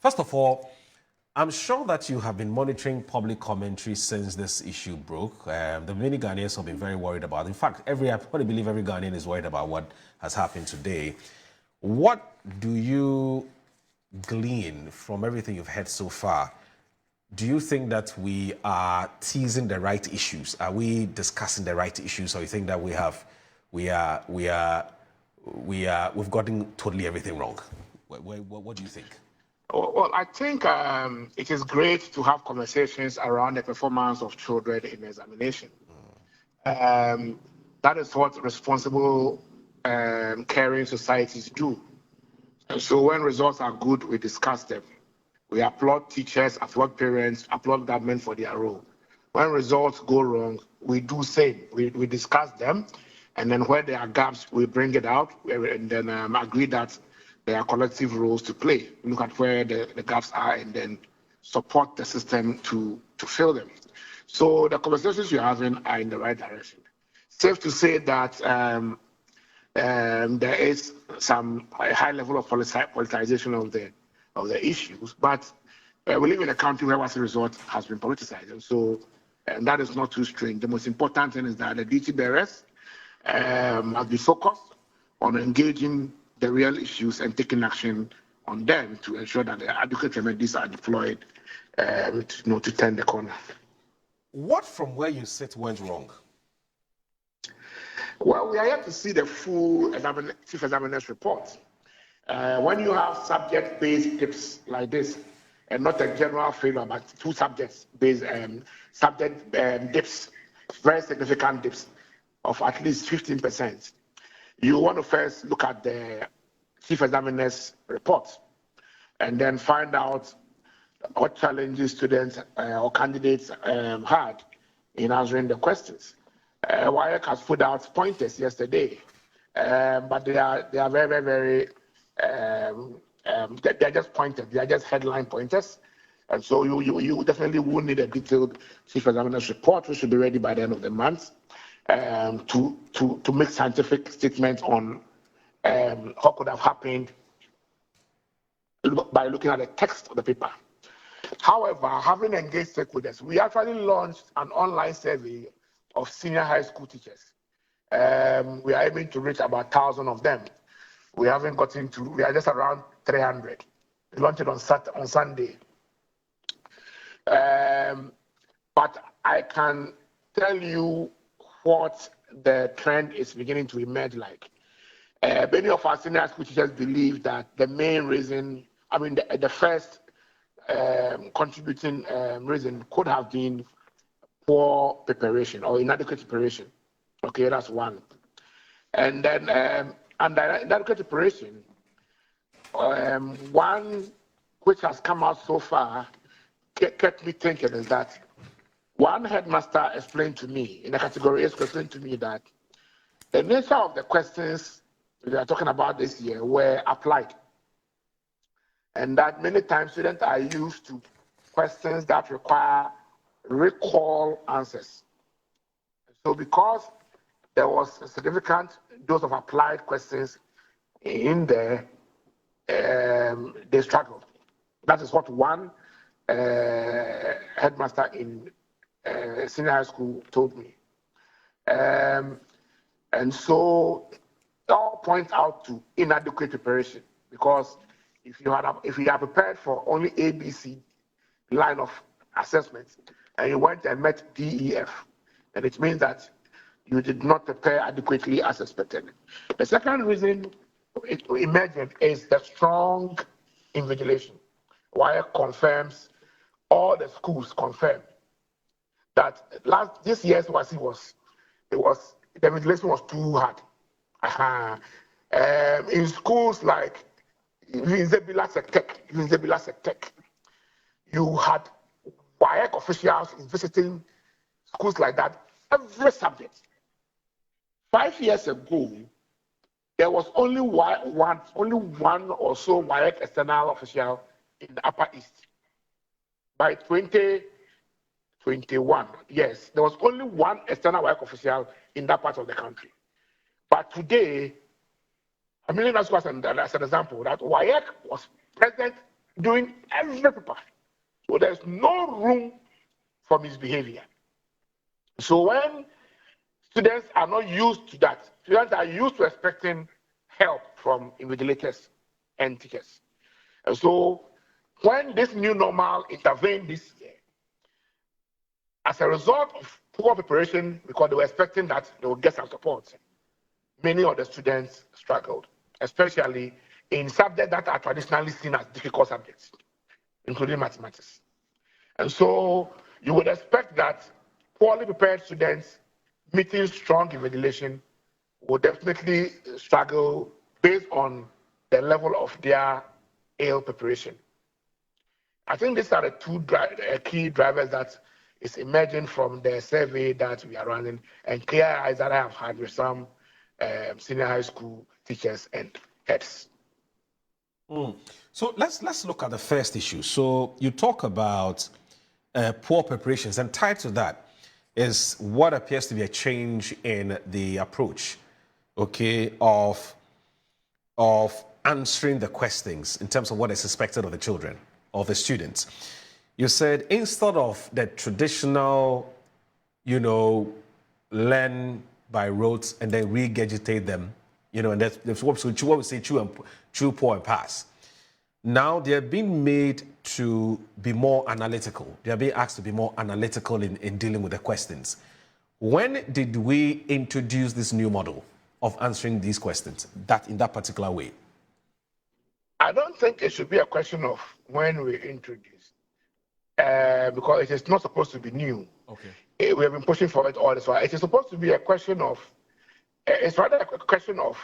First of all, I'm sure that you have been monitoring public commentary since this issue broke. The many Ghanaians have been very worried about it. In fact, I probably believe every Ghanaian is worried about what has happened today. What do you glean from everything you've heard so far? Do you think that we are teasing the right issues? Are we discussing the right issues, or you think that we've gotten totally everything wrong? What do you think? Well, I think it is great to have conversations around the performance of children in examination. That is what responsible, caring societies do. And so when results are good, we discuss them. We applaud teachers, applaud parents, applaud government for their role. When results go wrong, we do same. We discuss them, and then where there are gaps, we bring it out, and then agree that there are collective roles to play. Look at where the gaps are, and then support the system to fill them. So the conversations you're having are in the right direction. Safe to say that there is some high level of politicization of the issues, but we live in a country where WASSCE result has been politicized, and so that is not too strange. The most important thing is that the duty bearers must be focused on engaging the real issues and taking action on them to ensure that the adequate remedies are deployed to turn the corner. What from where you sit went wrong? Well, we are yet to see the full chief examiner's report. When you have subject-based tips like this, and not a general failure, but two subjects-based dips, very significant dips of at least 15%, you want to first look at the chief examiner's report and then find out what challenges students or candidates had in answering the questions. WAEC has put out pointers yesterday, but they are very, very, very, they're just pointers. They are just headline pointers. And so you definitely will need a detailed chief examiner's report, which should be ready by the end of the month, to make scientific statements on what could have happened by looking at the text of the paper. However, having engaged stakeholders, we actually launched an online survey of senior high school teachers. We are aiming to reach about 1,000 of them. We haven't gotten to, we are just around 300. We launched it on Sunday. But I can tell you what the trend is beginning to emerge like. Many of our senior school teachers believe that the main reason, the first contributing reason could have been poor preparation or inadequate preparation. Okay, that's one. And then under inadequate preparation, one which has come out so far kept me thinking is that one headmaster explained to me, in the category A, explained to me that the nature of the questions we are talking about this year were applied. And that many times students are used to questions that require recall answers. So because there was a significant dose of applied questions in there, they struggled. That is what one headmaster in senior high school told me. And so it all points out to inadequate preparation, because if you are prepared for only ABC line of assessments and you went and met DEF, then it means that you did not prepare adequately as expected. The second reason it emerged is the strong invigilation. WAEC confirms, all the schools confirm that this year's WASSCE the invigilation was too hard. In schools like Invigilation Tech, you had WAEC officials visiting schools like that, every subject. 5 years ago, there was only one or so WAEC external official in the Upper East. By 2021, yes, there was only one external WAEC official in that part of the country. But today, I'm using that as an example, that WAEC was present doing every paper. So there's no room for misbehavior. So when students are not used to that, students are used to expecting help from invigilators and teachers. And so when this new normal intervened this year, as a result of poor preparation, because they were expecting that they would get some support, many of the students struggled, especially in subjects that are traditionally seen as difficult subjects, including mathematics. And so you would expect that poorly prepared students meeting strong invigilation will definitely struggle based on the level of their AL preparation. I think these are the two key drivers that is emerging from the survey that we are running and clear eyes that I have had with some senior high school teachers and heads. So let's look at the first issue. So you talk about poor preparations, and tied to that is what appears to be a change in the approach, okay, of answering the questions in terms of what is expected of the children, of the students. You said instead of the traditional, learn by rote and then regurgitate them, and that's what we say, chew, pour, and pass. Now they're being made to be more analytical. They're being asked to be more analytical in dealing with the questions. When did we introduce this new model of answering these questions in that particular way? I don't think it should be a question of when we introduce, because it is not supposed to be new. Okay. We have been pushing for it all this while. It is supposed to be a question of, it's rather a question of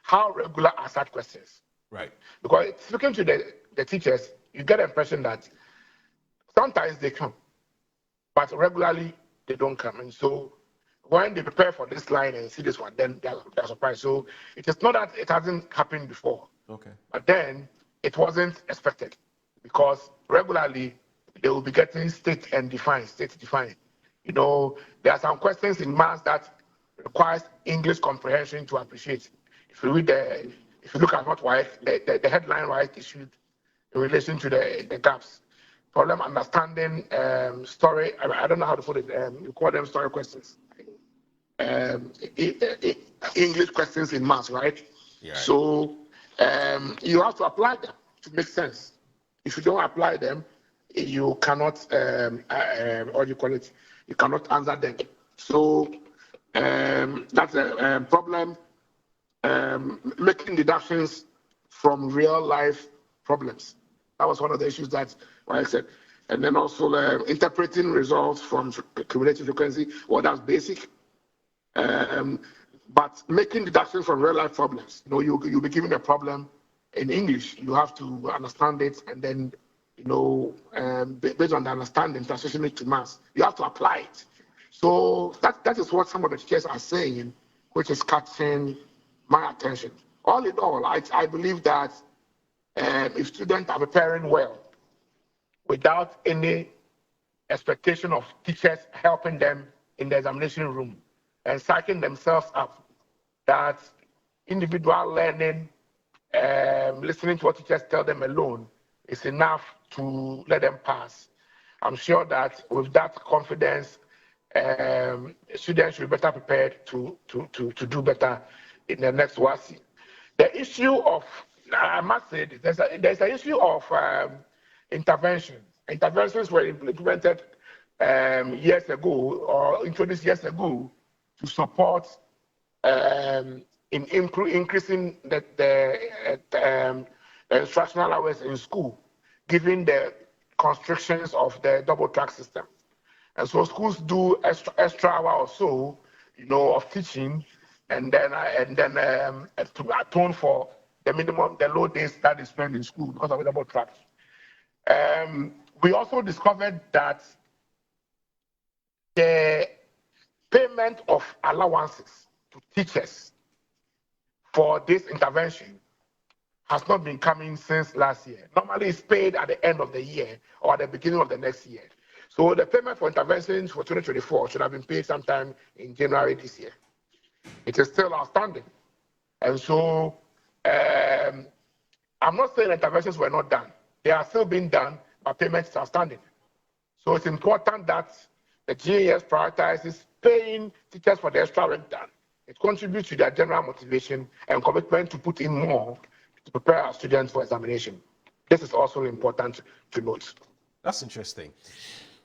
how regular are such questions. Right. Because speaking to the teachers, you get the impression that sometimes they come, but regularly they don't come. And so when they prepare for this line and see this one, then they're surprised. So it is not that it hasn't happened before. Okay. But then it wasn't expected because regularly they will be getting state defined. There are some questions in maths that requires English comprehension to appreciate. If you look at what the headline issued in relation to the gaps, problem understanding, story. I don't know how to put it. You call them story questions. English questions in maths, right? Yeah. So you have to apply them to make sense. If you don't apply them, you cannot, what do you call it? You cannot answer them. So that's a problem. Making deductions from real life problems. That was one of the issues that I said. And then also interpreting results from cumulative frequency. Well, that's basic. But making deductions from real life problems. You'll be given a problem in English. You have to understand it, and then based on the understanding, translation it to maths. You have to apply it. So that is what some of the teachers are saying, which is catching my attention. All in all, I believe that if students are preparing well, without any expectation of teachers helping them in the examination room and psyching themselves up, that individual learning, listening to what teachers tell them alone is enough to let them pass. I'm sure that with that confidence, students will be better prepared to do better in the next WASSCE. The issue of, I must say this, there's an issue of interventions. Interventions were implemented years ago or introduced years ago to support in increasing the instructional hours in school, given the constrictions of the double track system. And so schools do extra hour or so, of teaching, and then to atone for the low days that they spend in school because of the double track. We also discovered that the payment of allowances to teachers for this intervention has not been coming since last year. Normally, it's paid at the end of the year or at the beginning of the next year. So the payment for interventions for 2024 should have been paid sometime in January this year. It is still outstanding. And so I'm not saying interventions were not done. they are still being done, but payments are standing. So it's important that the GAS prioritizes paying teachers for the extra work done. It contributes to their general motivation and commitment to put in more to prepare our students for examination. This is also important to note. That's interesting.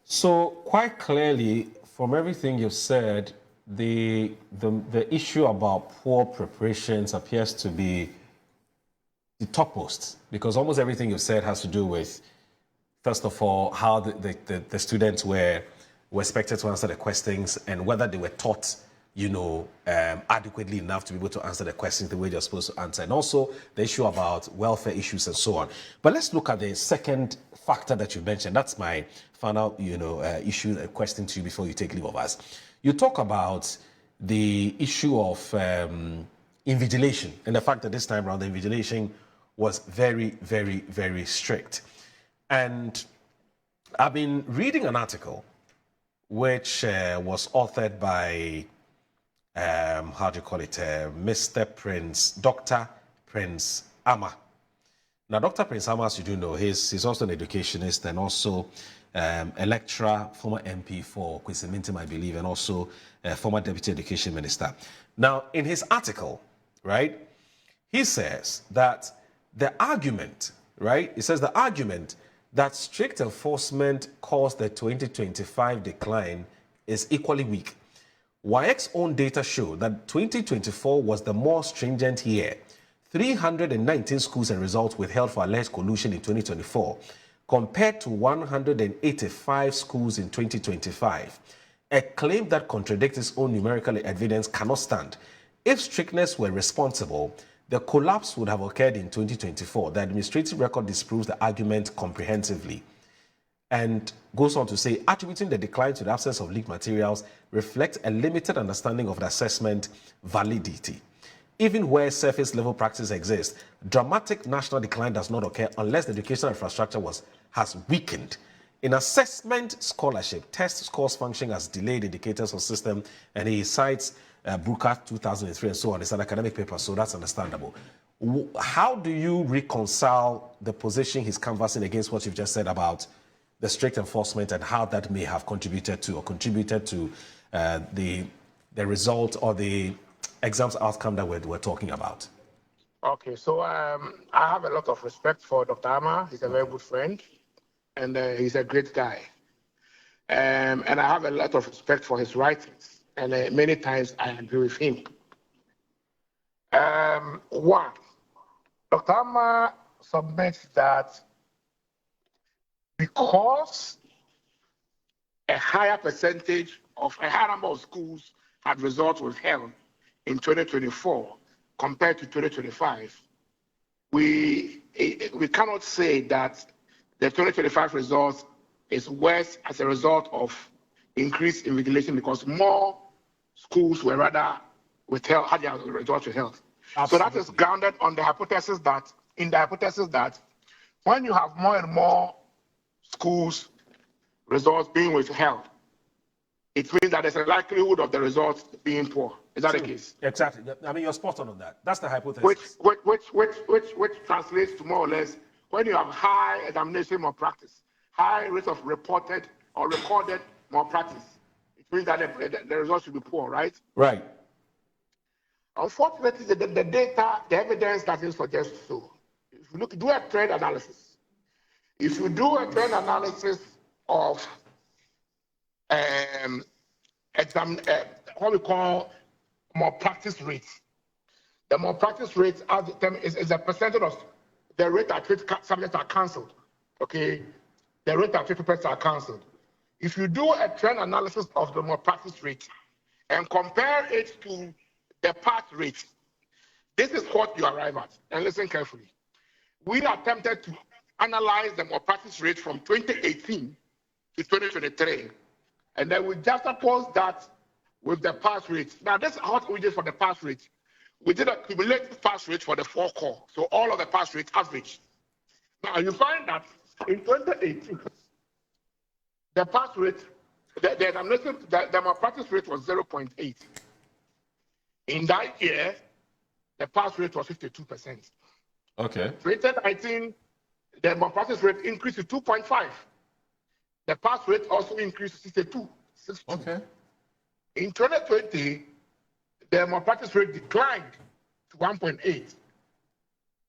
So quite clearly, from everything you've said, the issue about poor preparations appears to be the topmost, because almost everything you've said has to do with, first of all, how the students were expected to answer the questions and whether they were taught, adequately enough to be able to answer the questions the way they're supposed to answer, and also the issue about welfare issues and so on. But let's look at the second factor that you mentioned. That's my final, issue, question to you before you take leave of us. You talk about the issue of invigilation and the fact that this time around the invigilation was very, very, very strict. And I've been reading an article which was authored by, Dr. Prince Ama. Now, Dr. Prince Ama, as you do know, he's also an educationist and also a lecturer, former MP for Kwesi-Mintim, I believe, and also a former Deputy Education Minister. Now, in his article, right, he says that the argument that strict enforcement caused the 2025 decline is equally weak. WASSCE's own data show that 2024 was the more stringent year. 319 schools and results withheld for alleged collusion in 2024, compared to 185 schools in 2025. A claim that contradicts its own numerical evidence cannot stand. If strictness were responsible, the collapse would have occurred in 2024. The administrative record disproves the argument comprehensively. And goes on to say, attributing the decline to the absence of leaked materials reflects a limited understanding of the assessment validity. Even where surface level practice exists, dramatic national decline does not occur unless the educational infrastructure has weakened. In assessment scholarship, test scores function as delayed indicators of system, and he cites Brooker 2003 and so on. It's an academic paper, so that's understandable. How do you reconcile the position he's canvassing against what you've just said about the strict enforcement and how that may have contributed to the result or the exams outcome that we're talking about? Okay, so I have a lot of respect for Dr. Ama. He's a very good friend, and he's a great guy. And I have a lot of respect for his writings, and many times I agree with him. One, Dr. Ama submits that because a higher number of schools had results withheld in 2024 compared to 2025, we cannot say that the 2025 results is worse as a result of increased invigilation because more schools were rather withheld, had their results withheld. Absolutely. So that is grounded on the hypothesis that when you have more and more schools' results being withheld, it means that there's a likelihood of the results being poor. Is that the case? Exactly. I mean, you're spot on that. That's the hypothesis. Which translates to more or less when you have high examination malpractice, high rates of reported or recorded malpractice, it means that the results should be poor, right? Right. Unfortunately, the data, the evidence doesn't suggest so. If you do a trend analysis, of what we call malpractice rates, the malpractice rates is a percentage of the rate at which subjects are cancelled. Okay, the rate at which papers are cancelled. If you do a trend analysis of the malpractice rate and compare it to the pass rate, this is what you arrive at. And listen carefully. We attempted to analyze the malpractice rate from 2018 to 2023, and then we juxtapose that with the pass rate. Now, this is what we did for the pass rate. We did a cumulative pass rate for the 4 core, so all of the pass rates average. Now, you find that in 2018, the pass rate, the malpractice rate was 0.8. In that year, the pass rate was 52%. Okay. 2019, the malpractice rate increased to 2.5. The pass rate also increased to 62. Okay. In 2020, the malpractice rate declined to 1.8.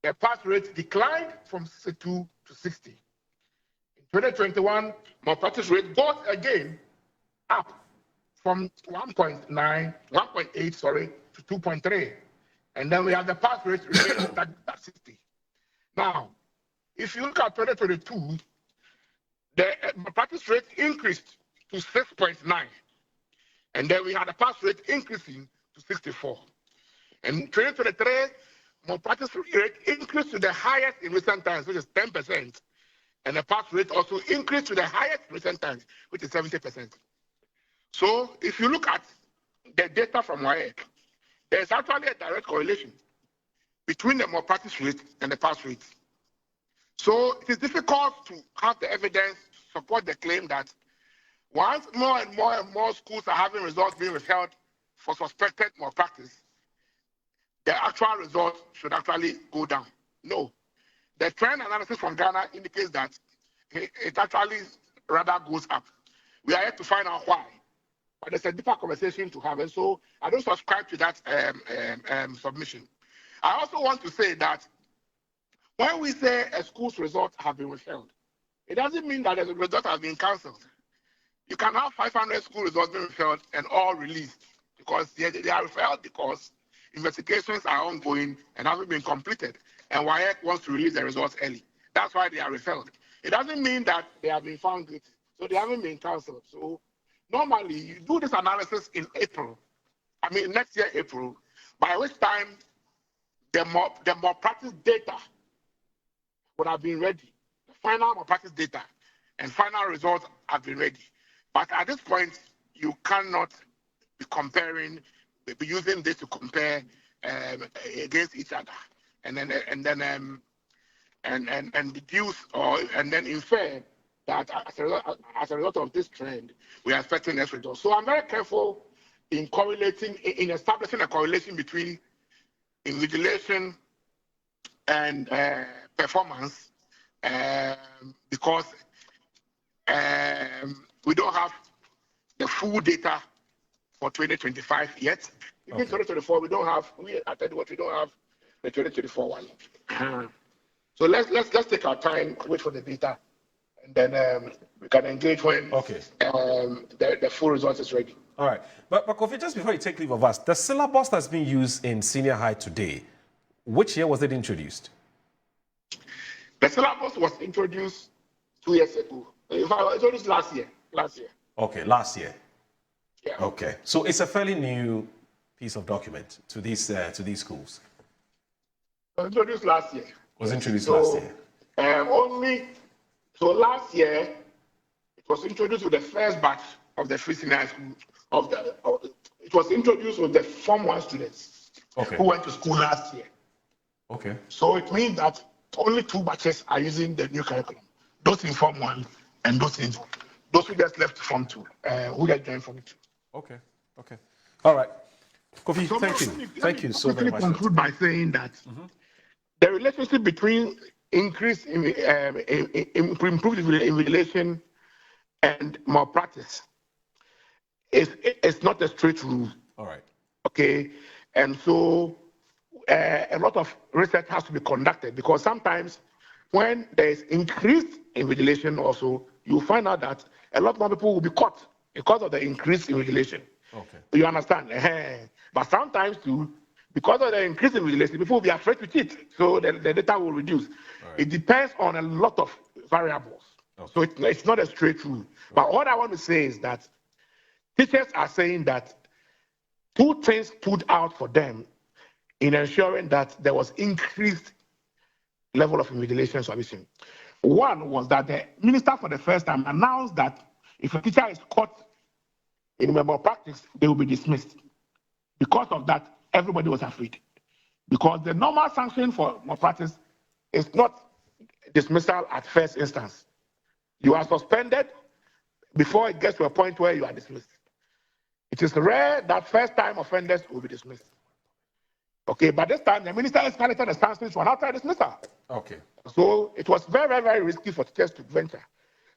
The pass rate declined from 62 to 60. In 2021, malpractice rate goes again up from 1.8, to 2.3. And then we have the pass rate remaining at 60. Now, if you look at 2022, the malpractice rate increased to 6.9. And then we had a pass rate increasing to 64. In 2023, malpractice rate increased to the highest in recent times, which is 10%. And the pass rate also increased to the highest in recent times, which is 70%. So if you look at the data from WASSCE, there's actually a direct correlation between the malpractice rate and the pass rate. So it is difficult to have the evidence to support the claim that once more and more schools are having results being withheld for suspected malpractice, the actual result should actually go down. No. The trend analysis from Ghana indicates that it actually rather goes up. We are yet to find out why. But there's a deeper conversation to have. And so I don't subscribe to that submission. I also want to say that when we say a school's results have been withheld, it doesn't mean that the results have been cancelled. You can have 500 school results being withheld and all released because they are withheld because investigations are ongoing and haven't been completed. And WASSCE wants to release the results early. That's why they are withheld. It doesn't mean that they have been found guilty. So they haven't been cancelled. So normally you do this analysis in April. Next year, April, by which time the malpractice data would have been ready. The final malpractice data and final results have been ready. But at this point, you cannot be using this to compare against each other, and deduce and then infer that as a result of this trend, we are expecting this result. So I'm very careful in establishing a correlation between invigilation and performance because we don't have the full data for 2025 yet. Even 2024, we don't have. We don't have the 2024 one. So let's take our time, wait for the data, and then we can engage when the full result is ready. All right, but Kofi, just before you take leave of us, the syllabus that's being used in senior high today, which year was it introduced? The syllabus was introduced 2 years ago. In fact, it was introduced last year. Okay, last year. Yeah. Okay, so it's a fairly new piece of document to these schools. It was introduced last year. Last year. So last year it was introduced with the first batch of the free senior high school. It was introduced with the Form 1 students who went to school last year. Okay. So it means that only 2 batches are using the new curriculum. Those in Form 1 and those who just left Form 2, who just joined Form 2. Okay. All right. Kofi, thank you so very much. Let me conclude by saying that the relationship between improved invigilation and malpractice is not a straight rule. All right. Okay. And so a lot of research has to be conducted because sometimes when there is increased invigilation also, you find out that a lot more people will be caught because of the increased invigilation. Okay. You understand? But sometimes too, because of the increased invigilation, people will be afraid to cheat, so the data will reduce. Right. It depends on a lot of variables. Okay. So it's not a straight rule. Right. But what I want to say is that teachers are saying that 2 things stood out for them in ensuring that there was increased level of invigilation submission. One was that the minister for the first time announced that if a teacher is caught in malpractice, they will be dismissed. Because of that, everybody was afraid. Because the normal sanction for malpractice is not dismissal at first instance. You are suspended before it gets to a point where you are dismissed. It is rare that first-time offenders will be dismissed. Okay, but this time the minister escalated the sanctions for an outright dismissal. Okay. So it was very, very, very risky for teachers to venture.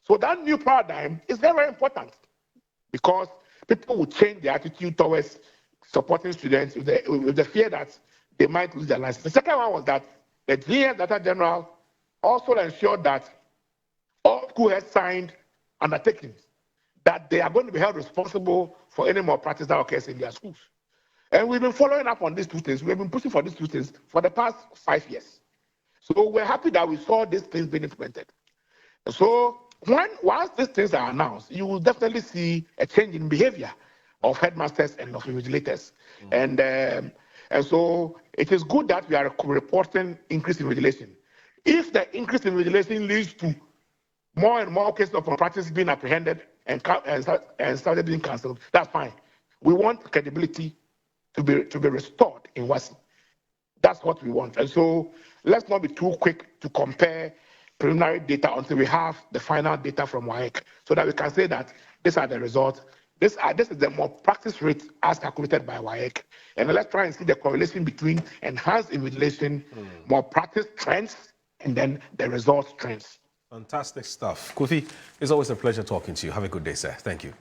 So that new paradigm is very, very important because people will change their attitude towards supporting students with the fear that they might lose their license. The second one was that the GS Data General also ensured that all schools had signed undertakings that they are going to be held responsible for any malpractice that occurs in their schools. And we've been following up on these two things. We've been pushing for these two things for the past 5 years. So we're happy that we saw these things being implemented. So once these things are announced, you will definitely see a change in behavior of headmasters and of invigilators. And so it is good that we are reporting increase in regulation. If the increase in regulation leads to more and more cases of malpractice being apprehended and started being cancelled, that's fine. We want credibility to be restored in WASSCE. That's what we want. And so let's not be too quick to compare preliminary data until we have the final data from WAEC, so that we can say that these are the results. This is the malpractice rate as calculated by WAEC. And let's try and see the correlation between enhanced invigilation, malpractice trends, and then the results trends. Fantastic stuff. Kofi, it's always a pleasure talking to you. Have a good day, sir. Thank you.